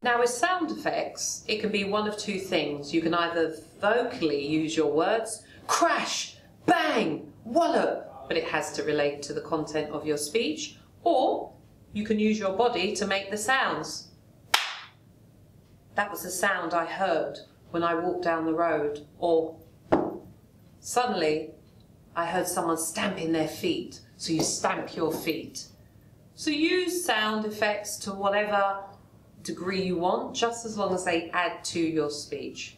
Now with sound effects, it can be one of two things. You can either vocally use your words, crash, bang, wallop, but it has to relate to the content of your speech, or you can use your body to make the sounds. That was the sound I heard when I walked down the road, or suddenly I heard someone stamping their feet, so you stamp your feet. So use sound effects to whatever degree you want, just as long as they add to your speech.